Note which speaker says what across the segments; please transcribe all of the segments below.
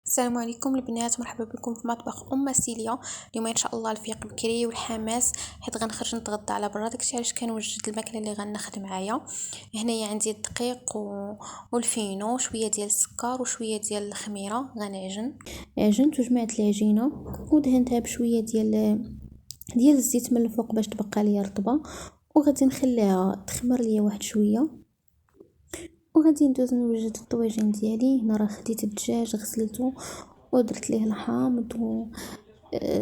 Speaker 1: السلام عليكم البنات، مرحبا بكم في مطبخ سيليا. اليوم ان شاء الله الفيق بكري والحماس حيت غنخرج نتغدى على برا. داكشي علاش كنوجد الماكله اللي غناخد معايا. هنايا عندي الدقيق والفينو، شويه ديال السكر وشويه ديال الخميره. عجنت وجمعت العجينه ودهنتها بشويه ديال الزيت من الفوق باش تبقى ليا رطبه، وغادي نخليها تخمر ليا واحد شويه. وغادي ندوز نوجد الطواجن ديالي. هنا راه خديت الدجاج غسلته ودرت ليه الحامض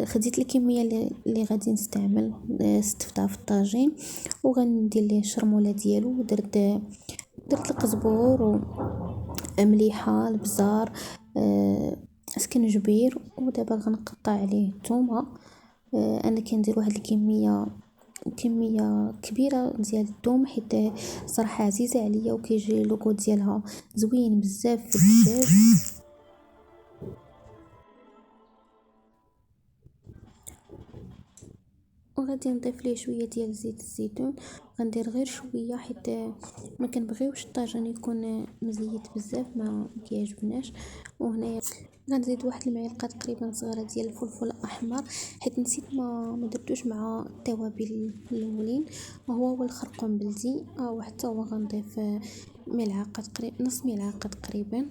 Speaker 1: خديت الكميه اللي غادي نستعمل، ستفتها في الطاجين وغندير ليه الشرموله ديالو. درت القزبور ومليحه البزار سكنجبير، ودابا غنقطع عليه الثومه. انا كندير واحد الكميه كبيره ديال الثوم حيت صراحه عزيزه عليا وكيجي لوغو ديالها زوين بزاف في الدجاج. وغادي نضيف ليه شويه ديال زيت الزيتون، غندير غير شويه حيت ما كنبغيوش الطاجين يكون مزيت بزاف، ما كيعجبناش. وهنايا غنزيد واحد المعلقه تقريبا صغيره ديال الفلفل الاحمر حيت نسيت ما درتوش مع التوابل الاولين، وهو الخرقوم بلدي. وحتى هو غنضيف ملعقه تقريبا، نص ملعقه تقريبا.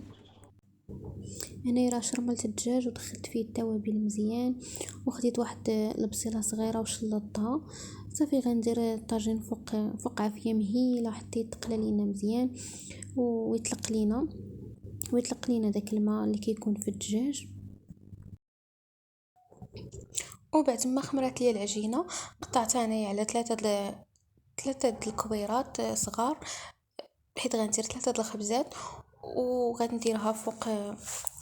Speaker 1: هنا راه شرملت الدجاج ودخلت فيه التوابل مزيان، وخديت واحد البصيله صغيره وشلطتها. صافي غندير الطاجين فوق عافيه مهيله حتى يتقلى لينا مزيان ويطلق لينا داك الماء اللي كيكون في الدجاج. وبعد ما خمرت لي العجينه قطعتها انايا على ثلاثه د الكبيرات صغار، حيت غندير 3 د الخبزات وغنديرها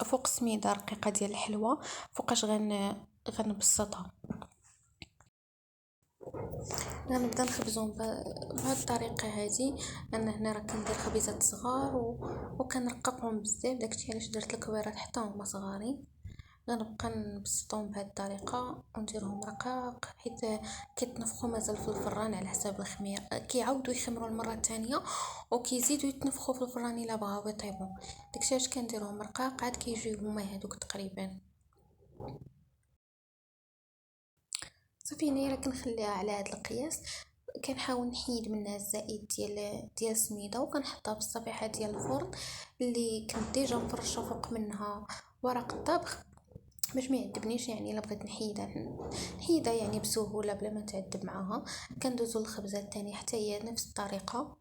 Speaker 1: فوق سميده رقيقه ديال الحلوه فوقاش غنبسطها. غنبدا نخبزهم بهاد الطريقه هذه. انا هنا راه كندير خبيزات صغار وكنرققهم بزاف، داكشي علاش درت الكبيرات حتى هما صغارين. غنبقى نبسطهم بهاد الطريقه ونديرهم رقاق حيت كيتنفخوا مازال في الفران على حساب الخمير. كيعاودوا يخمروا المره الثانيه وكيزيدوا يتنفخوا في الفران الا بغاو يطيبوا. داكشي علاش كنديرهم رقاق عاد كيجيو هما هذوك تقريبا. صافي هنايا راه كنخليها على هذا القياس. كنحاول نحيد منها الزائد ديال السميده وكنحطها في الصفيحه ديال الفرن اللي كنت ديجا مفرشه فوق منها ورق الطبخ باش ما يعذبنيش. يعني الا بغيت نحيدها يعني بسهوله بلا ما نتعذب معاها. كندوزو الخبزه الثانيه حتى هي نفس الطريقه.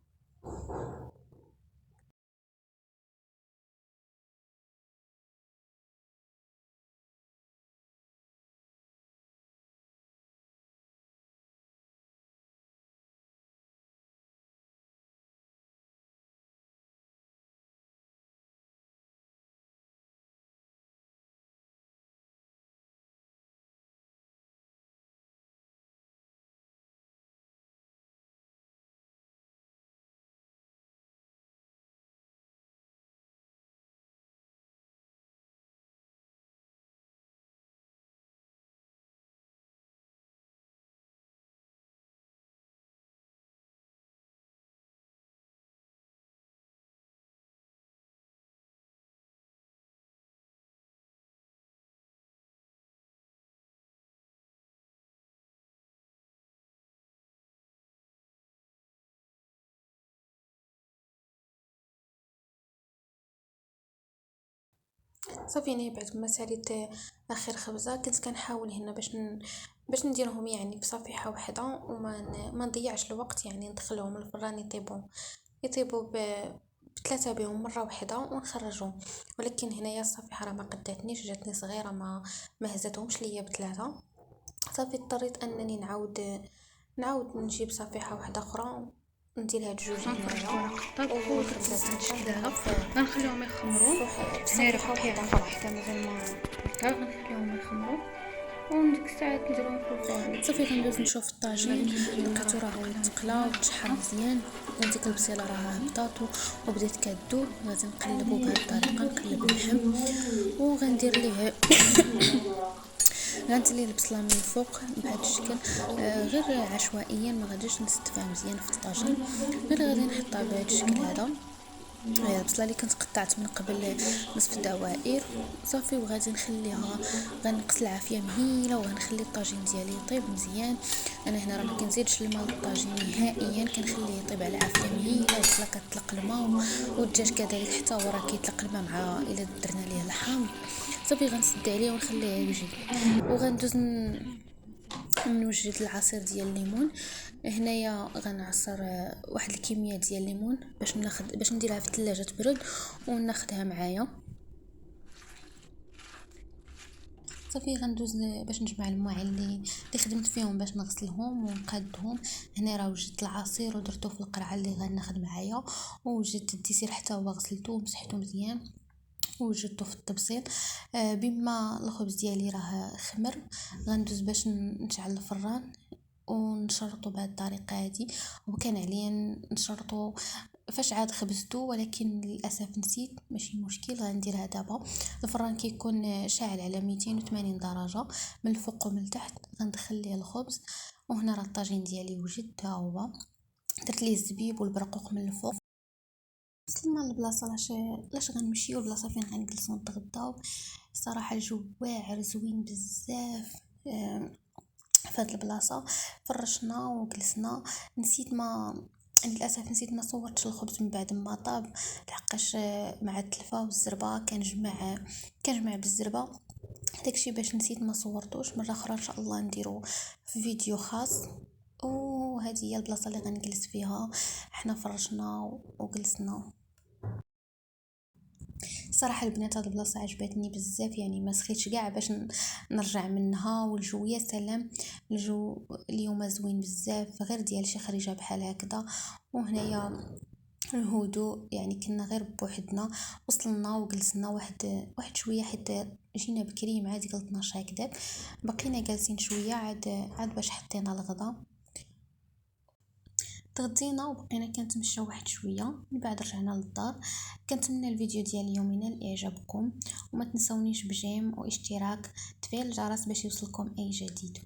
Speaker 1: صافي هنا بعد ما ساليت اخر خبزه كنت كنحاول هنا باش نديرهم يعني بصفيحه واحده ما نضيعش الوقت، يعني ندخلهم الفران يطيبوا بثلاثه بهم مره واحده ونخرجهم. ولكن هنايا الصفيحه راه ما قداتنيش، جاتني صغيره ما هزتهمش ليا بثلاثه. صافي اضطريت انني نعاود نجيب صفيحه واحده اخرى ندير هاد جوج
Speaker 2: غنفرشوا
Speaker 1: هنايا
Speaker 2: ورق الطبخ
Speaker 1: والخبزات
Speaker 2: بهذا الشكل
Speaker 1: نديرها
Speaker 2: هذا. غنخليهم يخمروا. هنا راه
Speaker 1: بصفيحه
Speaker 2: بقيه
Speaker 1: واحده.
Speaker 2: واحده مازال ما درتها، غنخليهم يخمروا ومن ديك الساعه نديرهم في الفرن.
Speaker 1: صافي غندوز نشوف الطاجين لقيتو راه تقلا وتشحر مزيان وديك البصيله راها هبطات وبدات كتذوب. غادي نقلبو بهذه الطريقه، نقلب اللحم وغندير ليه غنزيد ليه البصله من الفوق بهذا الشكل. غير عشوائيا، ما غاديش نستفها مزيان في الطاجين، غير غادي نحطها بهذا الشكل هذا. البصله اللي كنت قطعت من قبل نصف الدوائر صافي، وغادي نخليها غنقسلها عافيه مهيله، وغنخلي الطاجين ديالي يطيب مزيان. انا هنا راه ما كنزيدش الماء للطاجين نهائيا، كنخليه يطيب على عافيه مهيله. البصله كتطلق الماء والدجاج كذلك حتى هو راه كيطلق الماء مع الا درنا ليه اللحم. صافي غنسد عليه ونخليه يوجد، وغندوز نوجد العصير ديال الليمون. هنايا غنعصر واحد الكميه ديال الليمون باش نديرها في الثلاجه تبرد وناخدها معايا. صافي غندوز باش نجمع المواعين اللي خدمت فيهم باش نغسلهم ونقادهم. هنا راه وجدت العصير ودرتو في القرعه اللي غناخد معايا، ووجدت الديسير حتى هو غسلته ومسحته مزيان ووجدته في الطبسيل. بما الخبز ديالي راه خمر، غندوز باش نشعل الفران ونشرطو بهذه الطريقه هذه. وكان عليا نشرطو فاش عاد خبزته، ولكن للاسف نسيت، ماشي مشكل غنديرها دابا. الفران كيكون شاعل على 280 درجه من الفوق ومن التحت. غندخل ليه الخبز، وهنا راه الطاجين ديالي وجد ها هو، درت ليه الزبيب والبرقوق من الفوق. وصلنا للبلاصه لاش غنمشيو البلاصه فين غنجلسو نتغداو. الصراحه الجو واعر زوين بزاف. في هاد البلاصه فرشنا وجلسنا. نسيت ما للاسف نسيت ما صورتش الخبز من بعد ما طاب، لحقاش مع التلفه والزربه كنجمع بالزربه. داكشي باش نسيت ما صورتوش. مره اخرى ان شاء الله نديرو في فيديو خاص. وهذه هي البلاصه اللي غنجلس فيها. حنا فرشنا وجلسنا. صراحه البنات هاد البلاصه عجبتني بزاف، يعني ما سخيتش كاع باش نرجع منها. والجو يا سلام، الجو اليوم زوين بزاف، غير ديال شي خريجه بحال هكذا. وهنايا الهدوء، يعني كنا غير بوحدنا. وصلنا وجلسنا واحد شويه، حيت جينا بكري مع ديك 12 هكذا. بقينا جالسين شويه عاد باش حطينا الغدا. تغدينا وبقينا كنتمشاو واحد شويه، من بعد رجعنا للدار. كنتمنى الفيديو ديال اليوم ينال اعجابكم، وما تنسونيش بجيم واشتراك، تفعيل الجرس باش يوصلكم اي جديد.